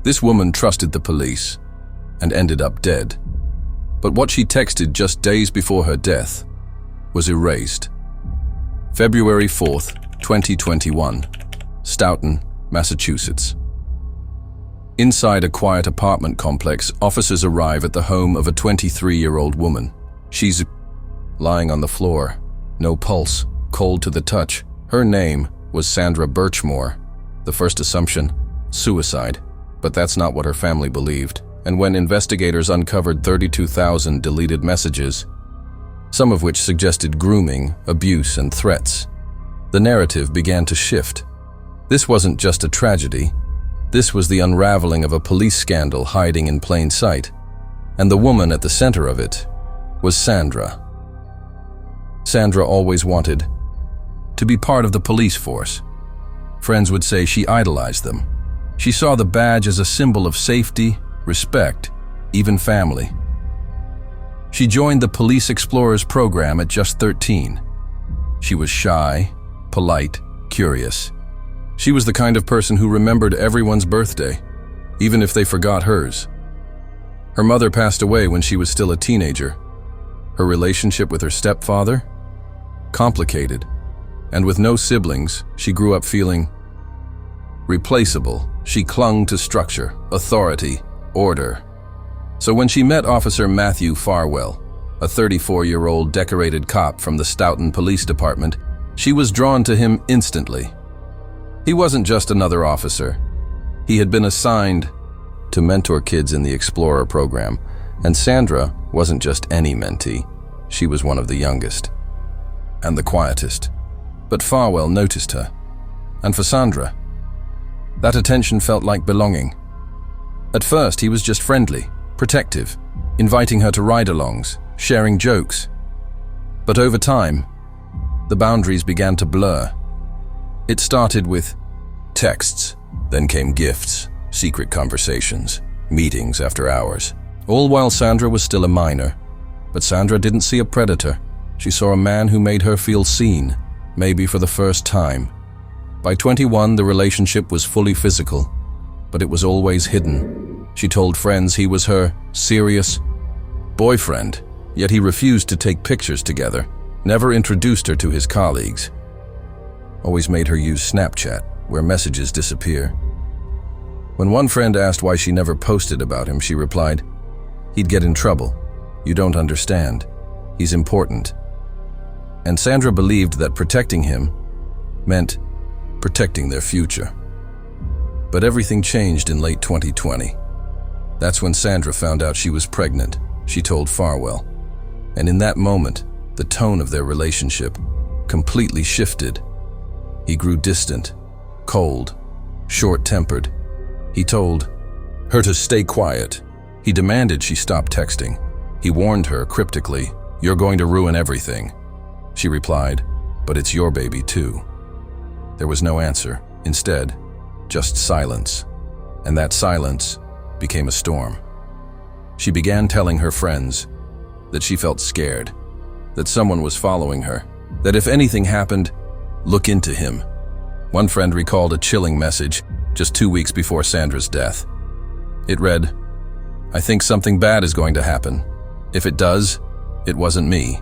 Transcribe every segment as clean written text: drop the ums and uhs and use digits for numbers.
This woman trusted the police and ended up dead. But what she texted just days before her death was erased. February 4th, 2021, Stoughton, Massachusetts. Inside a quiet apartment complex, officers arrive at the home of a 23-year-old woman. She's lying on the floor, no pulse, cold to the touch. Her name was Sandra Birchmore. The first assumption, suicide. But that's not what her family believed. And when investigators uncovered 32,000 deleted messages, some of which suggested grooming, abuse, and threats, the narrative began to shift. This wasn't just a tragedy. This was the unraveling of a police scandal hiding in plain sight. And the woman at the center of it was Sandra. Sandra always wanted to be part of the police force. Friends would say she idolized them. She saw the badge as a symbol of safety, respect, even family. She joined the Police Explorers program at just 13. She was shy, polite, curious. She was the kind of person who remembered everyone's birthday, even if they forgot hers. Her mother passed away when she was still a teenager. Her relationship with her stepfather? Complicated. And with no siblings, she grew up feeling replaceable. She clung to structure, authority, order. So when she met Officer Matthew Farwell, a 34-year-old decorated cop from the Stoughton Police Department, she was drawn to him instantly. He wasn't just another officer. He had been assigned to mentor kids in the Explorer program, and Sandra wasn't just any mentee. She was one of the youngest and the quietest. But Farwell noticed her, and for Sandra, that attention felt like belonging. At first, he was just friendly, protective, inviting her to ride-alongs, sharing jokes. But over time, the boundaries began to blur. It started with texts, then came gifts, secret conversations, meetings after hours. All while Sandra was still a minor. But Sandra didn't see a predator. She saw a man who made her feel seen, maybe for the first time. By 21, the relationship was fully physical, but it was always hidden. She told friends he was her serious boyfriend, yet he refused to take pictures together, never introduced her to his colleagues, always made her use Snapchat, where messages disappear. When one friend asked why she never posted about him, she replied, "He'd get in trouble. You don't understand. He's important." And Sandra believed that protecting him meant protecting their future. But everything changed in late 2020. That's when Sandra found out she was pregnant. She told Farwell. And in that moment, the tone of their relationship completely shifted. He grew distant, cold, short-tempered. He told her to stay quiet. He demanded she stop texting. He warned her cryptically, "You're going to ruin everything." She replied, "But it's your baby too." There was no answer. Instead, just silence. And that silence became a storm. She began telling her friends that she felt scared, that someone was following her, that if anything happened, look into him. One friend recalled a chilling message just 2 weeks before Sandra's death. It read, "I think something bad is going to happen. If it does, it wasn't me."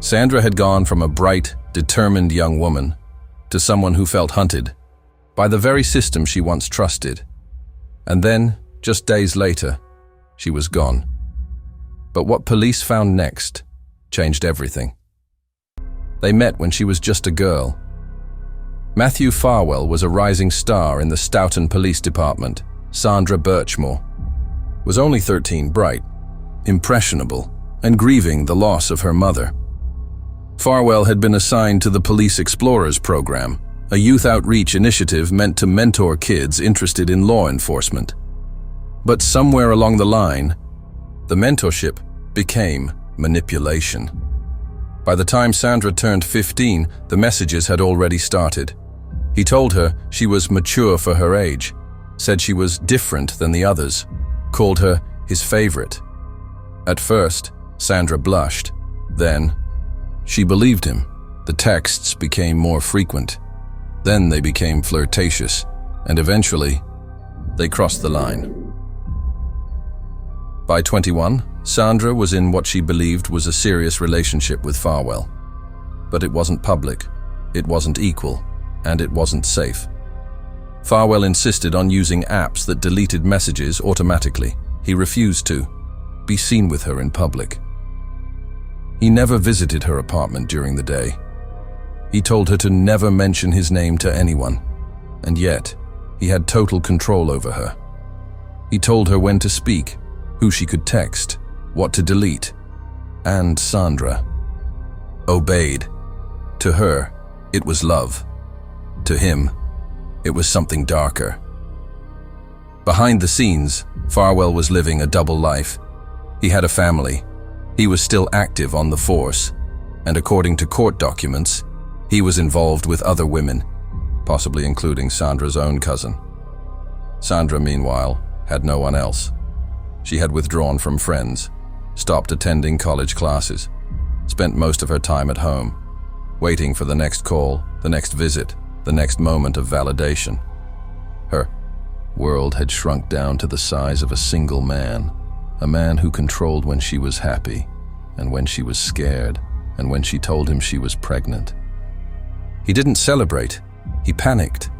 Sandra had gone from a bright, determined young woman to someone who felt hunted by the very system she once trusted. And then, just days later, she was gone. But what police found next changed everything. They met when she was just a girl. Matthew Farwell was a rising star in the Stoughton Police Department. Sandra Birchmore was only 13, bright, impressionable, and grieving the loss of her mother. Farwell had been assigned to the Police Explorers program, a youth outreach initiative meant to mentor kids interested in law enforcement. But somewhere along the line, the mentorship became manipulation. By the time Sandra turned 15, the messages had already started. He told her she was mature for her age, said she was different than the others, called her his favorite. At first, Sandra blushed. Then, she believed him. The texts became more frequent. Then they became flirtatious, and eventually, They crossed the line. By 21, Sandra was in what she believed was a serious relationship with Farwell. But it wasn't public, it wasn't equal, and it wasn't safe. Farwell insisted on using apps that deleted messages automatically. He refused to be seen with her in public. He never visited her apartment during the day. He told her to never mention his name to anyone, and yet he had total control over her. He told her when to speak, who she could text, what to delete, and Sandra obeyed. To her, it was love. To him, it was something darker. Behind the scenes, Farwell was living a double life. He had a family. He was still active on the force, and according to court documents, he was involved with other women, possibly including Sandra's own cousin. Sandra, meanwhile, had no one else. She had withdrawn from friends, stopped attending college classes, spent most of her time at home, waiting for the next call, the next visit, the next moment of validation. Her world had shrunk down to the size of a single man, a man who controlled when she was happy, and when she was scared, and when she told him she was pregnant. He didn't celebrate, he panicked.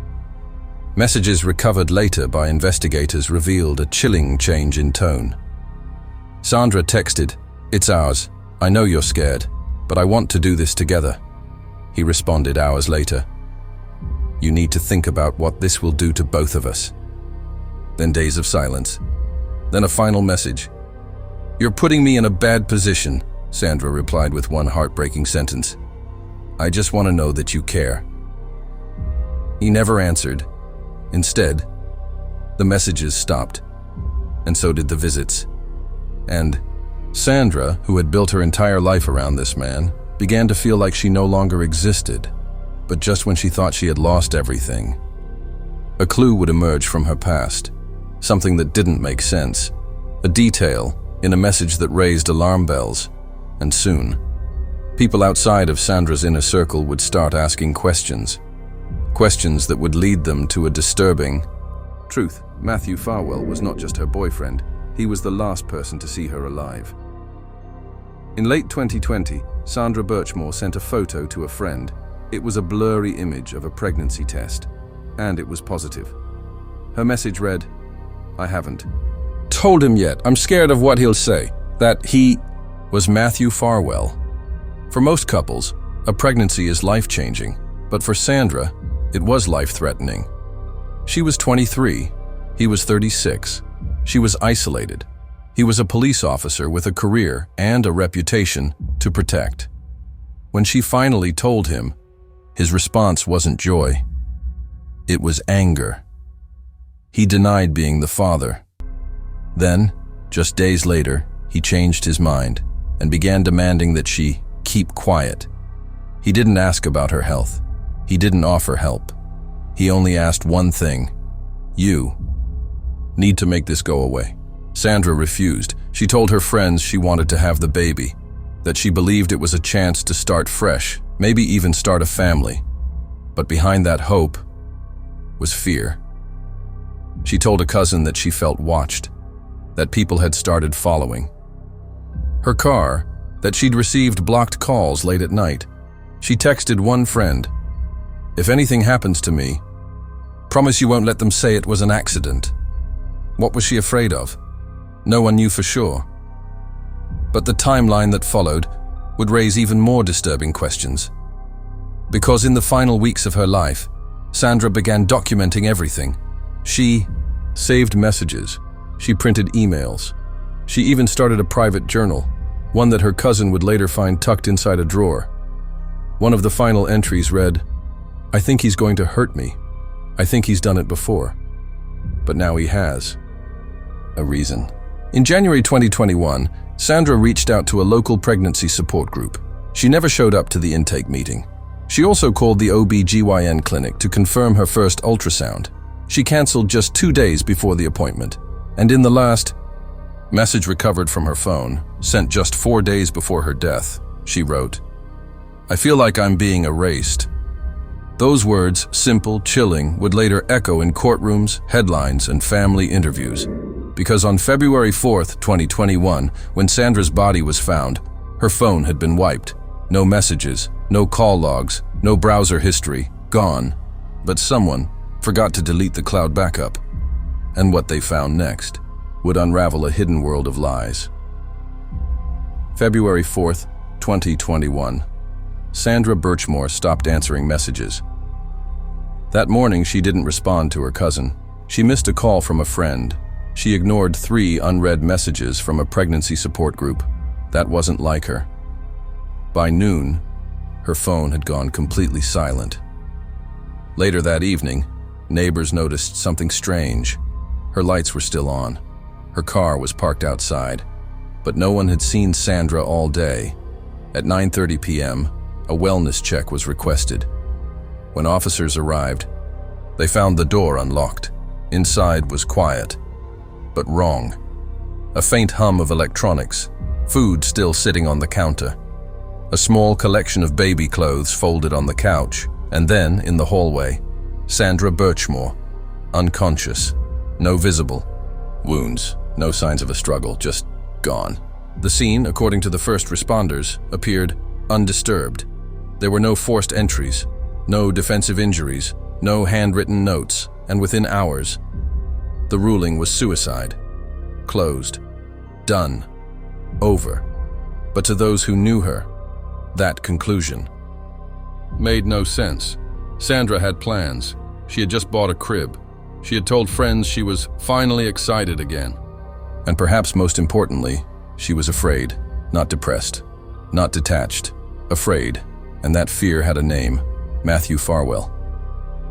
Messages recovered later by investigators revealed a chilling change in tone. Sandra texted, "It's ours. I know you're scared, but I want to do this together." He responded hours later, "You need to think about what this will do to both of us." Then days of silence. Then a final message. "You're putting me in a bad position," Sandra replied with one heartbreaking sentence. "I just want to know that you care." He never answered. Instead, the messages stopped, and so did the visits. And Sandra, who had built her entire life around this man, began to feel like she no longer existed, but just when she thought she had lost everything. A clue would emerge from her past, something that didn't make sense, a detail in a message that raised alarm bells, and soon, people outside of Sandra's inner circle would start asking questions that would lead them to a disturbing truth. Matthew Farwell was not just her boyfriend, he was the last person to see her alive. In late 2020, Sandra Birchmore sent a photo to a friend. It was a blurry image of a pregnancy test, and it was positive. Her message read, "I haven't told him yet. I'm scared of what he'll say." That he was Matthew Farwell. For most couples, a pregnancy is life-changing, but for Sandra, it was life-threatening. She was 23, he was 36. She was isolated. He was a police officer with a career and a reputation to protect. When she finally told him, his response wasn't joy. It was anger. He denied being the father. Then, just days later, he changed his mind and began demanding that she keep quiet. He didn't ask about her health. He didn't offer help. He only asked one thing: "You need to make this go away." Sandra refused. She told her friends she wanted to have the baby, that she believed it was a chance to start fresh, maybe even start a family. But behind that hope was fear. She told a cousin that she felt watched, that people had started following her car, that she'd received blocked calls late at night. She texted one friend, "If anything happens to me, promise you won't let them say it was an accident." What was she afraid of? No one knew for sure. But the timeline that followed would raise even more disturbing questions. Because in the final weeks of her life, Sandra began documenting everything. She saved messages. She printed emails. She even started a private journal, one that her cousin would later find tucked inside a drawer. One of the final entries read, "I think he's going to hurt me. I think he's done it before. But now he has a reason." In January 2021, Sandra reached out to a local pregnancy support group. She never showed up to the intake meeting. She also called the OB/GYN clinic to confirm her first ultrasound. She canceled just 2 days before the appointment. And in the last message recovered from her phone, sent just 4 days before her death, she wrote, "I feel like I'm being erased. Those words, simple, chilling, would later echo in courtrooms, headlines, and family interviews. Because on February 4th, 2021, when Sandra's body was found, her phone had been wiped. No messages, no call logs, no browser history, gone. But someone forgot to delete the cloud backup. And what they found next would unravel a hidden world of lies. February 4th, 2021. Sandra Birchmore stopped answering messages. That morning, she didn't respond to her cousin. She missed a call from a friend. She ignored 3 unread messages from a pregnancy support group. That wasn't like her. By noon, her phone had gone completely silent. Later that evening, neighbors noticed something strange. Her lights were still on. Her car was parked outside. But no one had seen Sandra all day. At 9:30 p.m., a wellness check was requested. When officers arrived, they found the door unlocked. Inside was quiet, but wrong. A faint hum of electronics, food still sitting on the counter, a small collection of baby clothes folded on the couch, and then, in the hallway, Sandra Birchmore, unconscious, no visible wounds, no signs of a struggle, just gone. The scene, according to the first responders, appeared undisturbed. There were no forced entries, no defensive injuries, no handwritten notes, and within hours, the ruling was suicide. Closed. Done. Over. But to those who knew her, that conclusion made no sense. Sandra had plans. She had just bought a crib. She had told friends she was finally excited again. And perhaps most importantly, she was afraid, not depressed, not detached, afraid, and that fear had a name, Matthew Farwell.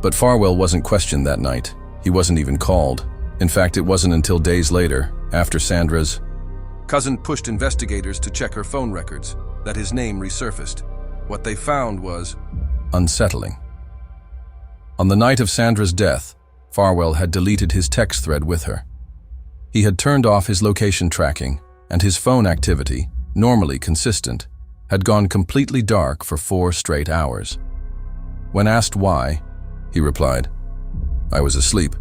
But Farwell wasn't questioned that night. He wasn't even called. In fact, it wasn't until days later, after Sandra's cousin pushed investigators to check her phone records, that his name resurfaced. What they found was unsettling. On the night of Sandra's death, Farwell had deleted his text thread with her. He had turned off his location tracking, and his phone activity, normally consistent, had gone completely dark for 4 straight hours. When asked why, he replied, "I was asleep."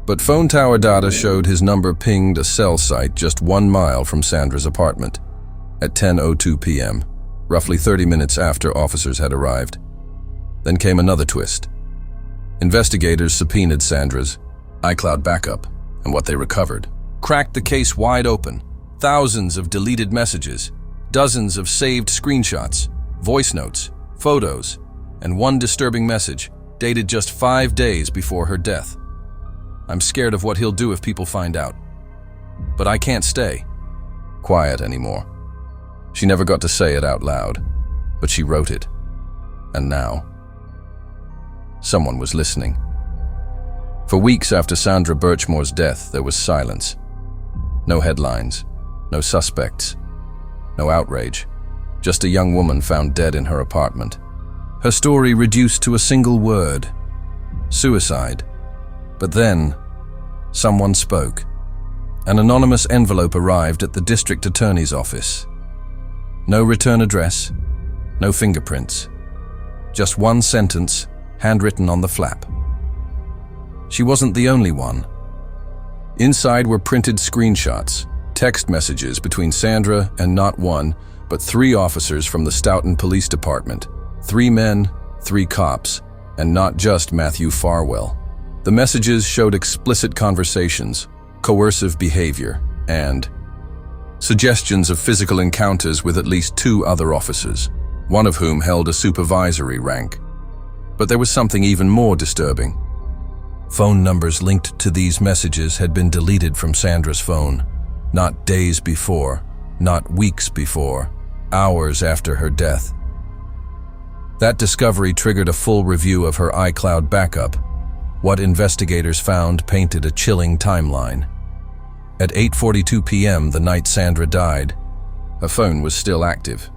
But phone tower data showed his number pinged a cell site just 1 mile from Sandra's apartment at 10:02 p.m., roughly 30 minutes after officers had arrived. Then came another twist. Investigators subpoenaed Sandra's iCloud backup, and what they recovered cracked the case wide open. Thousands of deleted messages, dozens of saved screenshots, voice notes, photos, and one disturbing message dated just 5 days before her death. "I'm scared of what he'll do if people find out. But I can't stay quiet anymore." She never got to say it out loud, but she wrote it. And now, someone was listening. For weeks after Sandra Birchmore's death, there was silence. No headlines, no suspects, no outrage. Just a young woman found dead in her apartment. Her story reduced to a single word: suicide. But then, someone spoke. An anonymous envelope arrived at the district attorney's office. No return address, no fingerprints. Just one sentence, handwritten on the flap. She wasn't the only one. Inside were printed screenshots, text messages between Sandra and not one, but 3 officers from the Stoughton Police Department. 3 men, 3 cops, and not just Matthew Farwell. The messages showed explicit conversations, coercive behavior, and suggestions of physical encounters with at least 2 other officers, one of whom held a supervisory rank. But there was something even more disturbing. Phone numbers linked to these messages had been deleted from Sandra's phone, not days before, not weeks before, hours after her death. That discovery triggered a full review of her iCloud backup. What investigators found painted a chilling timeline. At 8:42 p.m. the night Sandra died, her phone was still active.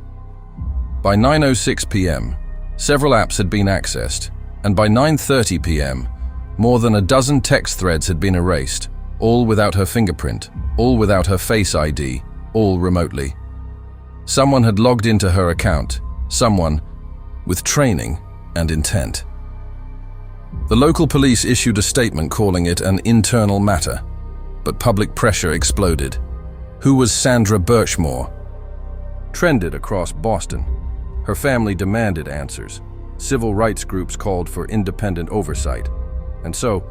By 9:06 p.m., several apps had been accessed, and by 9:30 p.m., more than a dozen text threads had been erased, all without her fingerprint, all without her Face ID, all remotely. Someone had logged into her account, someone with training and intent. The local police issued a statement calling it an internal matter, but public pressure exploded. Who was Sandra Birchmore? Trended across Boston. Her family demanded answers. Civil rights groups called for independent oversight. And so,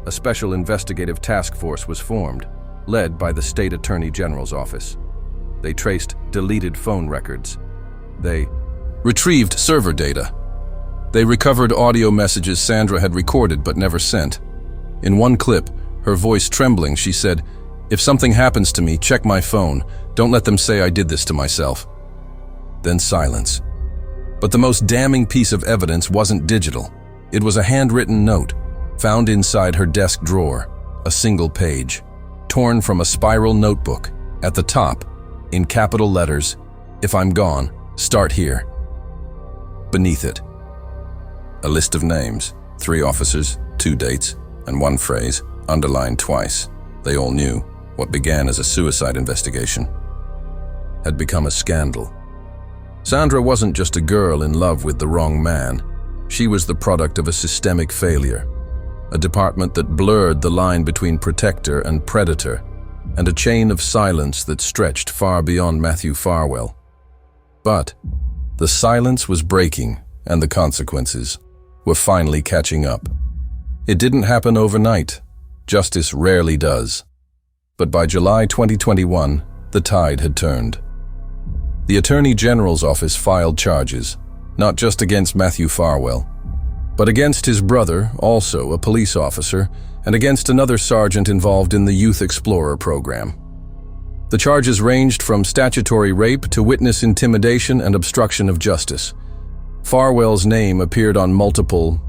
a special investigative task force was formed, led by the state attorney general's office. They traced deleted phone records. They retrieved server data. They recovered audio messages Sandra had recorded but never sent. In one clip, her voice trembling, she said, "If something happens to me, check my phone. Don't let them say I did this to myself." Then silence. But the most damning piece of evidence wasn't digital. It was a handwritten note, found inside her desk drawer, a single page, torn from a spiral notebook. At the top, in capital letters, "If I'm gone, start here." Beneath it, a list of names, 3 officers, 2 dates, and 1 phrase, underlined twice. They all knew what began as a suicide investigation had become a scandal. Sandra wasn't just a girl in love with the wrong man. She was the product of a systemic failure, a department that blurred the line between protector and predator, and a chain of silence that stretched far beyond Matthew Farwell. But the silence was breaking, and the consequences were finally catching up. It didn't happen overnight. Justice rarely does. But by July 2021, the tide had turned. The Attorney General's office filed charges, not just against Matthew Farwell, but against his brother, also a police officer, and against another sergeant involved in the Youth Explorer program. The charges ranged from statutory rape to witness intimidation and obstruction of justice. Farwell's name appeared on multiple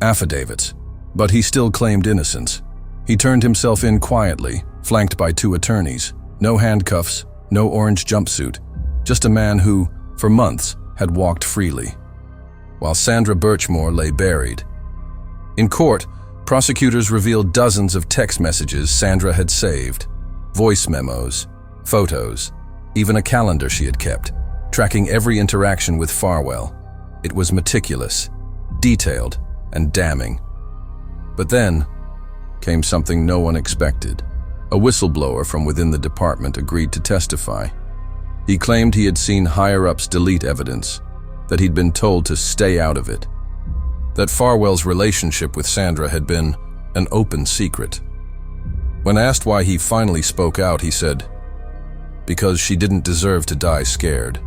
affidavits, but he still claimed innocence. He turned himself in quietly, flanked by 2 attorneys. No handcuffs, no orange jumpsuit, just a man who, for months, had walked freely, while Sandra Birchmore lay buried. In court, prosecutors revealed dozens of text messages Sandra had saved, voice memos, photos, even a calendar she had kept, tracking every interaction with Farwell. It was meticulous, detailed, and damning. But then came something no one expected. A whistleblower from within the department agreed to testify. He claimed he had seen higher-ups delete evidence, that he'd been told to stay out of it, that Farwell's relationship with Sandra had been an open secret. When asked why he finally spoke out, he said, "Because she didn't deserve to die scared."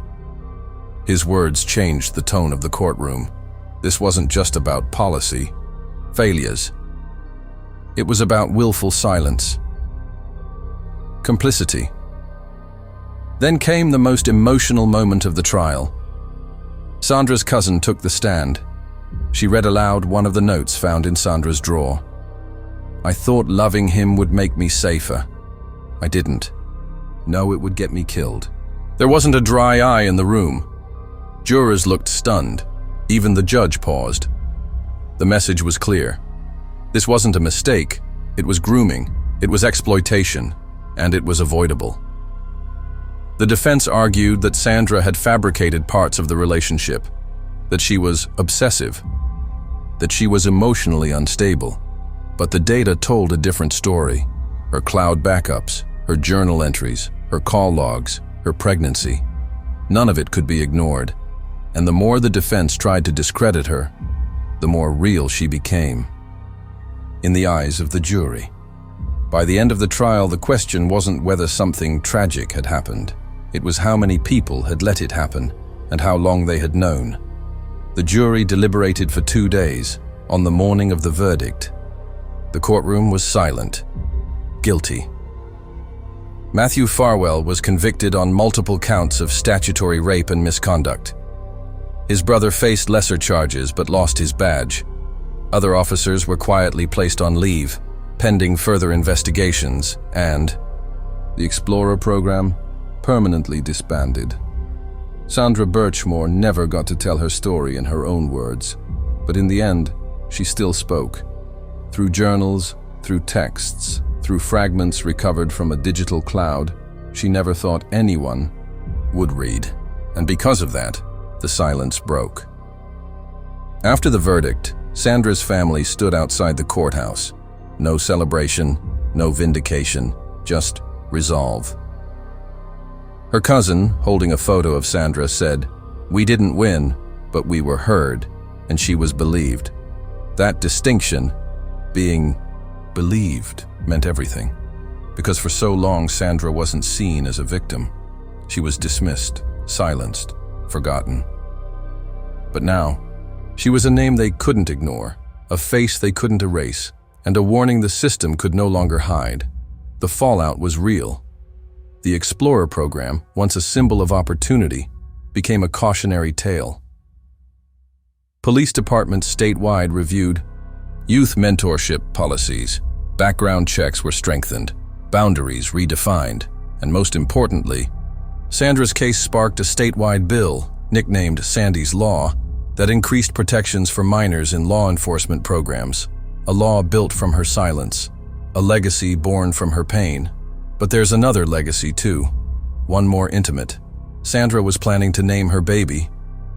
His words changed the tone of the courtroom. This wasn't just about policy, failures. It was about willful silence, complicity. Then came the most emotional moment of the trial. Sandra's cousin took the stand. She read aloud one of the notes found in Sandra's drawer. "I thought loving him would make me safer. I didn't. No, it would get me killed." There wasn't a dry eye in the room. Jurors looked stunned. Even the judge paused. The message was clear. This wasn't a mistake. It was grooming. It was exploitation. And it was avoidable. The defense argued that Sandra had fabricated parts of the relationship, that she was obsessive, that she was emotionally unstable. But the data told a different story. Her cloud backups, her journal entries, her call logs, her pregnancy. None of it could be ignored. And the more the defense tried to discredit her, the more real she became in the eyes of the jury. By the end of the trial, the question wasn't whether something tragic had happened. It was how many people had let it happen and how long they had known. The jury deliberated for 2 days. On the morning of the verdict, the courtroom was silent. Guilty. Matthew Farwell was convicted on multiple counts of statutory rape and misconduct. His brother faced lesser charges but lost his badge. Other officers were quietly placed on leave, pending further investigations, and the Explorer program permanently disbanded. Sandra Birchmore never got to tell her story in her own words, but in the end, she still spoke. Through journals, through texts, through fragments recovered from a digital cloud, she never thought anyone would read. And because of that, the silence broke. After the verdict, Sandra's family stood outside the courthouse. No celebration, no vindication, just resolve. Her cousin, holding a photo of Sandra, said, "We didn't win, but we were heard, and she was believed." That distinction, being believed, meant everything. Because for so long, Sandra wasn't seen as a victim. She was dismissed, silenced, forgotten. But now, she was a name they couldn't ignore, a face they couldn't erase, and a warning the system could no longer hide. The fallout was real. The Explorer program, once a symbol of opportunity, became a cautionary tale. Police departments statewide reviewed youth mentorship policies. Background checks were strengthened, boundaries redefined, and most importantly, Sandra's case sparked a statewide bill, nicknamed Sandy's Law, that increased protections for minors in law enforcement programs. A law built from her silence, a legacy born from her pain. But there's another legacy too, one more intimate. Sandra was planning to name her baby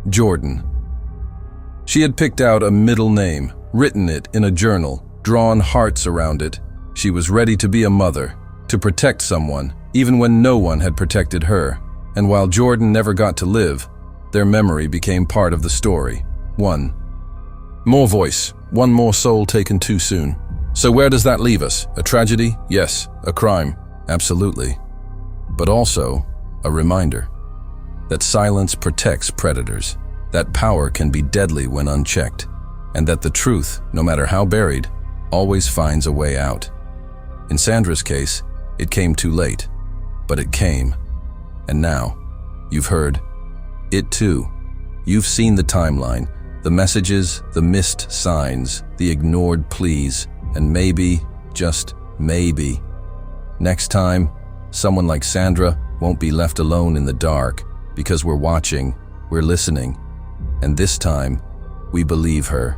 Jordan. She had picked out a middle name, written it in a journal, drawn hearts around it. She was ready to be a mother, to protect someone, even when no one had protected her. And while Jordan never got to live, their memory became part of the story. One more voice, one more soul taken too soon. So where does that leave us? A tragedy? Yes. A crime? Absolutely. But also a reminder that silence protects predators, that power can be deadly when unchecked, and that the truth, no matter how buried, always finds a way out. In Sandra's case, it came too late, but it came. And now, you've heard it too. You've seen the timeline, the messages, the missed signs, the ignored pleas, and maybe, just maybe, next time, someone like Sandra won't be left alone in the dark, because we're watching, we're listening, and this time, we believe her.